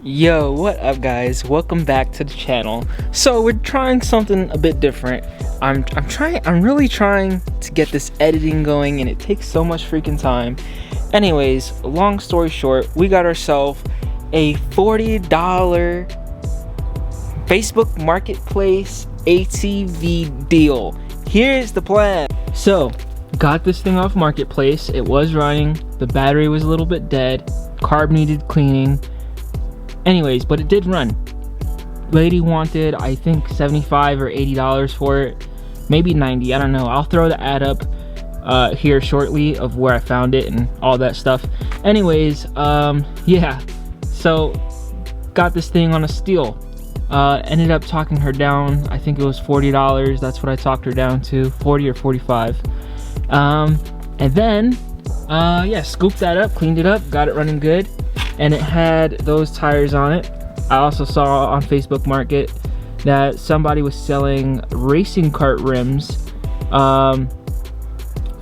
Yo, what up guys? Welcome back to the channel. So we're trying something a bit different. I'm really trying to get this editing going, and it takes so much freaking time. Anyways, long story short, we got ourselves a $40 Facebook Marketplace ATV deal. Here's the plan. So got this thing off Marketplace. It was running, the battery was a little bit dead, carb needed cleaning. Anyways, but it did run. Lady wanted, I think, $75 or $80 for it, maybe 90, I don't know. I'll throw the ad up here shortly of where I found it and all that stuff. Anyways, yeah, so got this thing on a steal. Ended up talking her down. I think it was $40. That's what I talked her down to, 40 or 45. And then yeah, scooped that up, cleaned it up, got it running good. And it had those tires on it. I also saw on Facebook Market that somebody was selling racing kart rims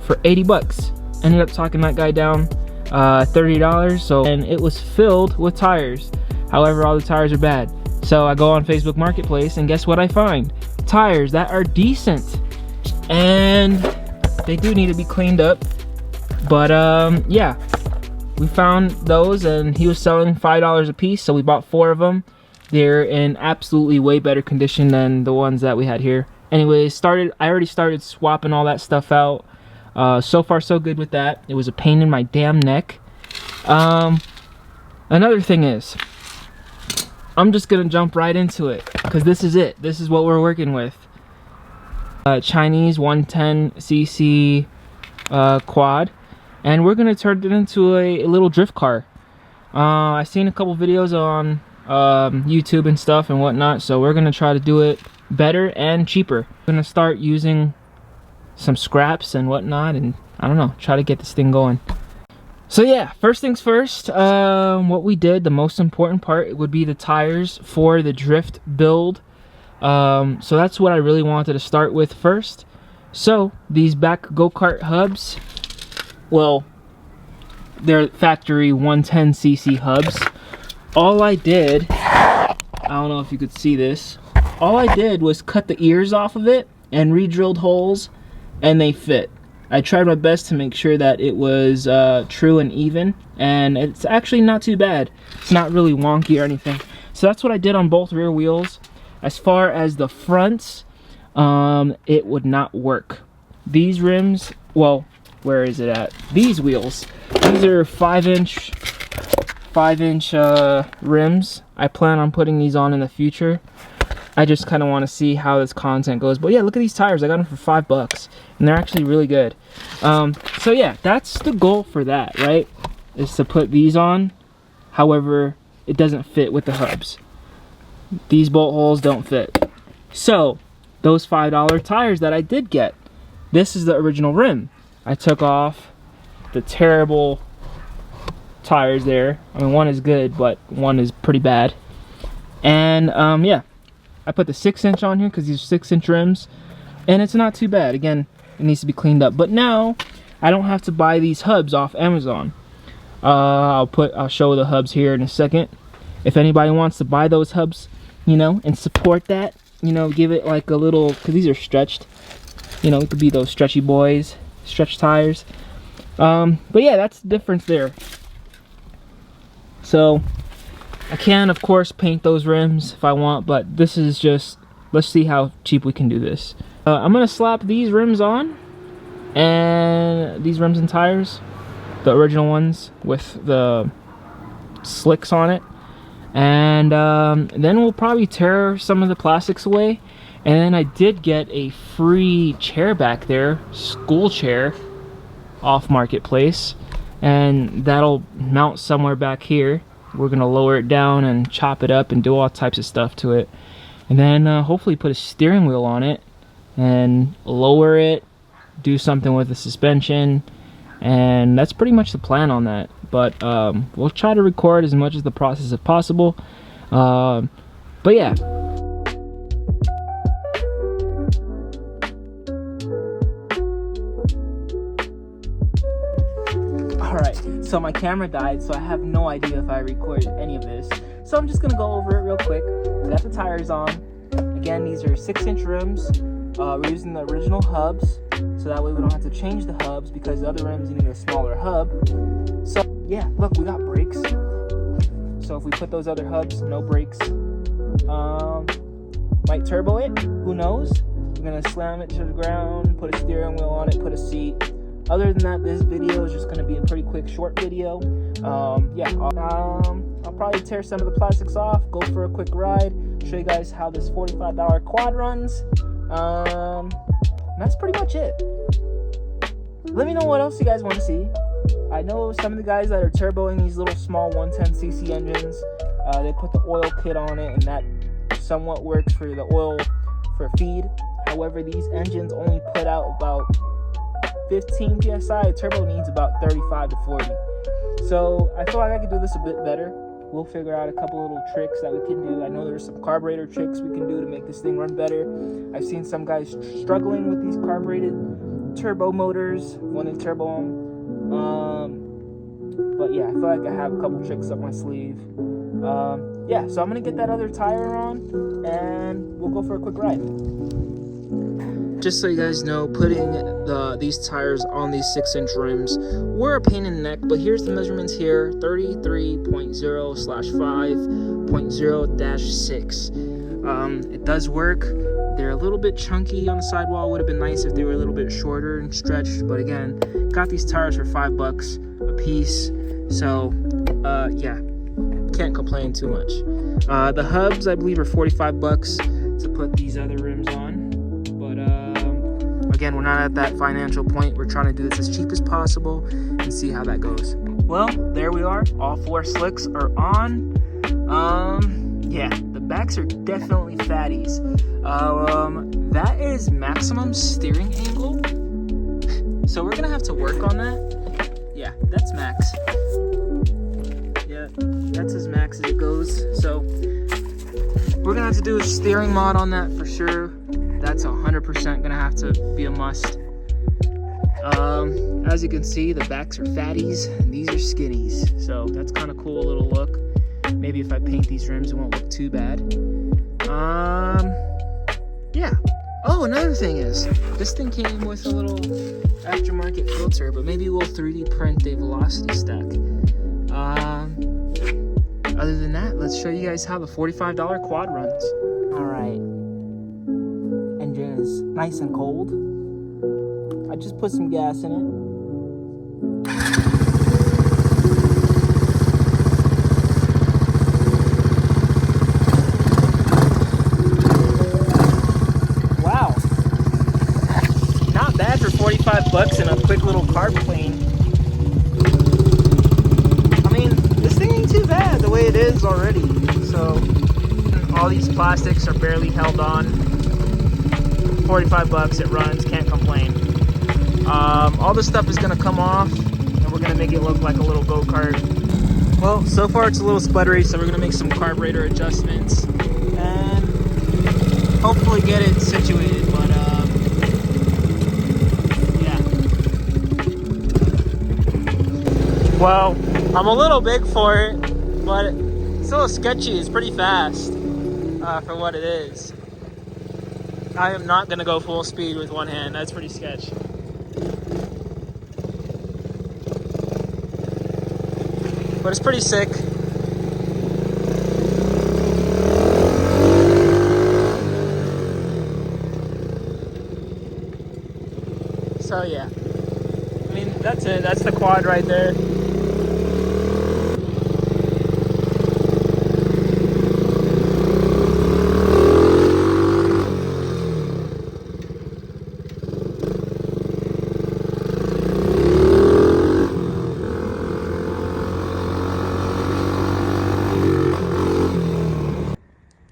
for 80 bucks. Ended up talking that guy down $30. So, and it was filled with tires. However, all the tires are bad. So I go on Facebook Marketplace, and guess what I find? Tires that are decent, and they do need to be cleaned up. But yeah, we found those, and he was selling $5 a piece, so we bought 4 of them. They're in absolutely way better condition than the ones that we had here. Anyways, I already started swapping all that stuff out. So far so good with that. It was a pain in my damn neck. Another thing is, I'm just gonna jump right into it, because this is it. This is what we're working with. Chinese 110cc quad. And we're gonna turn it into a little drift car. I've seen a couple videos on YouTube and stuff and whatnot, so we're gonna try to do it better and cheaper. We're gonna start using some scraps and whatnot, and I don't know, try to get this thing going. So yeah, first things first, what we did, the most important part would be the tires for the drift build. So that's what I really wanted to start with first. So these back go-kart hubs, well, they're factory 110cc hubs. All I did, I don't know if you could see this, all I did was cut the ears off of it and re-drilled holes, and they fit. I tried my best to make sure that it was true and even, and it's actually not too bad. It's not really wonky or anything. So that's what I did on both rear wheels. As far as the fronts, it would not work. These rims, well, where is it at? These wheels. These are 5-inch rims. I plan on putting these on in the future. I just kind of want to see how this content goes. But yeah, look at these tires. I got them for $5, and they're actually really good. So yeah, that's the goal for that, right? Is to put these on. However, it doesn't fit with the hubs. These bolt holes don't fit. So those $5 tires that I did get, this is the original rim. I took off the terrible tires there. I mean, one is good, but one is pretty bad. And yeah, I put the 6-inch on here because these are 6-inch rims, and it's not too bad. Again, it needs to be cleaned up. But now I don't have to buy these hubs off Amazon. I'll show the hubs here in a second. If anybody wants to buy those hubs, you know, and support that, you know, give it like a little, because these are stretched. You know, it could be those stretchy boys. Stretch tires. But yeah, that's the difference there. So I can of course paint those rims if I want, but this is just, let's see how cheap we can do this. I'm gonna slap these rims on, and these rims and tires, the original ones with the slicks on it, and then we'll probably tear some of the plastics away. And then I did get a free chair back there, school chair, off Marketplace, and that'll mount somewhere back here. We're gonna lower it down and chop it up and do all types of stuff to it, and then hopefully put a steering wheel on it and lower it, do something with the suspension, and that's pretty much the plan on that. But we'll try to record as much of the process as possible. But yeah. Alright, so my camera died, so I have no idea if I recorded any of this. So So I'm just gonna go over it real quick. We got the tires on. Again, these are 6-inch rims. We're using the original hubs, so that way we don't have to change the hubs because the other rims need a smaller hub. So yeah, look, we got brakes. So if we put those other hubs, no brakes. Might turbo it, who knows? We're gonna slam it to the ground, put a steering wheel on it, put a seat. Other than that, this video is just gonna be a pretty quick, short video. I'll probably tear some of the plastics off, go for a quick ride, show you guys how this $45 quad runs. And that's pretty much it. Let me know what else you guys want to see. I know some of the guys that are turboing these little small 110cc engines, they put the oil kit on it, and that somewhat works for the oil for feed. However, these engines only put out about 15 psi. A turbo needs about 35 to 40. So I feel like I could do this a bit better. We'll figure out a couple little tricks that we can do. I know there's some carburetor tricks we can do to make this thing run better. I've seen some guys struggling with these carbureted turbo motors when they turbo them. But yeah, I feel like I have a couple tricks up my sleeve. Yeah, so I'm gonna get that other tire on and we'll go for a quick ride. Just so you guys know, putting these tires on these 6-inch rims were a pain in the neck, but here's the measurements here: 33.0/5.0-6. It does work. They're a little bit chunky on the sidewall. Would have been nice if they were a little bit shorter and stretched, but again, got these tires for $5 a piece. So yeah, can't complain too much. The hubs, I believe, are $45 to put these other rims on. Again, we're not at that financial point. We're trying to do this as cheap as possible and see how that goes. Well, there we are. All 4 slicks are on. Yeah, the backs are definitely fatties. That is maximum steering angle. So we're gonna have to work on that. Yeah, that's max. Yeah, that's as max as it goes. So we're gonna have to do a steering mod on that for sure. That's 100% gonna have to be a must. As you can see, the backs are fatties and these are skinnies. So that's kind of cool little look. Maybe if I paint these rims, it won't look too bad. Yeah. Oh, another thing is, this thing came with a little aftermarket filter, but maybe we'll 3D print a velocity stack. Other than that, let's show you guys how the $45 quad runs. All right. Engine is nice and cold. I just put some gas in it. Wow. Not bad for $45 and a quick little carb clean. I mean, this thing ain't too bad the way it is already. So, all these plastics are barely held on. $45, it runs, can't complain. All this stuff is gonna come off and we're gonna make it look like a little go-kart. Well, so far it's a little sputtery, so we're gonna make some carburetor adjustments and hopefully get it situated, but yeah. Well, I'm a little big for it, but it's a little sketchy. It's pretty fast for what it is. I am not gonna go full speed with one hand. That's pretty sketch. But it's pretty sick. So yeah, I mean, that's it. That's the quad right there.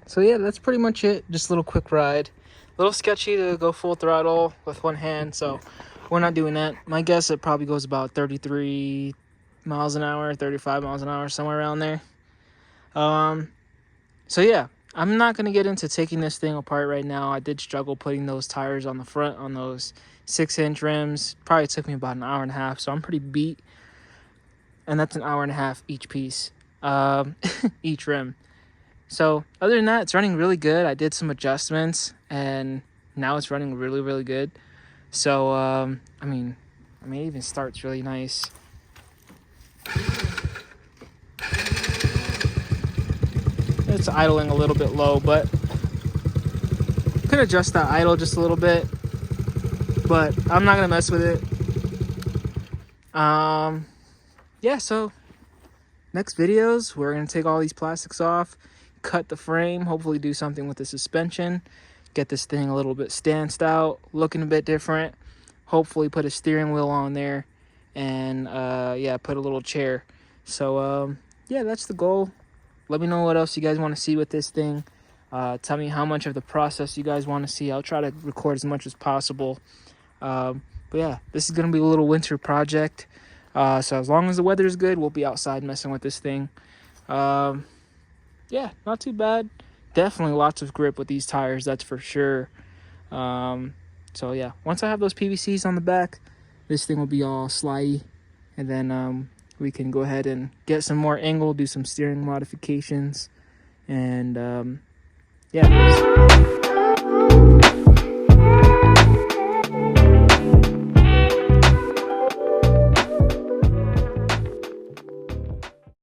So yeah, that's pretty much it. Just a little quick ride. A little sketchy to go full throttle with one hand, so we're not doing that. My guess, it probably goes about 33 miles an hour, 35 miles an hour, somewhere around there. So yeah, I'm not going to get into taking this thing apart right now. I did struggle putting those tires on the front on those 6-inch rims. Probably took me about an hour and a half, so I'm pretty beat. And that's an hour and a half each piece, each rim. So other than that, it's running really good. I did some adjustments and now it's running really, really good. So, I mean, it even starts really nice. It's idling a little bit low, but could adjust that idle just a little bit, but I'm not gonna mess with it. Yeah, so next videos, we're gonna take all these plastics off, cut the frame, hopefully do something with the suspension, get this thing a little bit stanced out, looking a bit different, hopefully put a steering wheel on there, and yeah, put a little chair. So yeah, that's the goal. Let me know what else you guys want to see with this thing. Tell me how much of the process you guys want to see. I'll try to record as much as possible. But yeah, this is going to be a little winter project. So as long as the weather is good, we'll be outside messing with this thing. Yeah, not too bad. Definitely lots of grip with these tires, that's for sure. So yeah, once I have those PVCs on the back, this thing will be all slidey. And then we can go ahead and get some more angle, do some steering modifications. And yeah.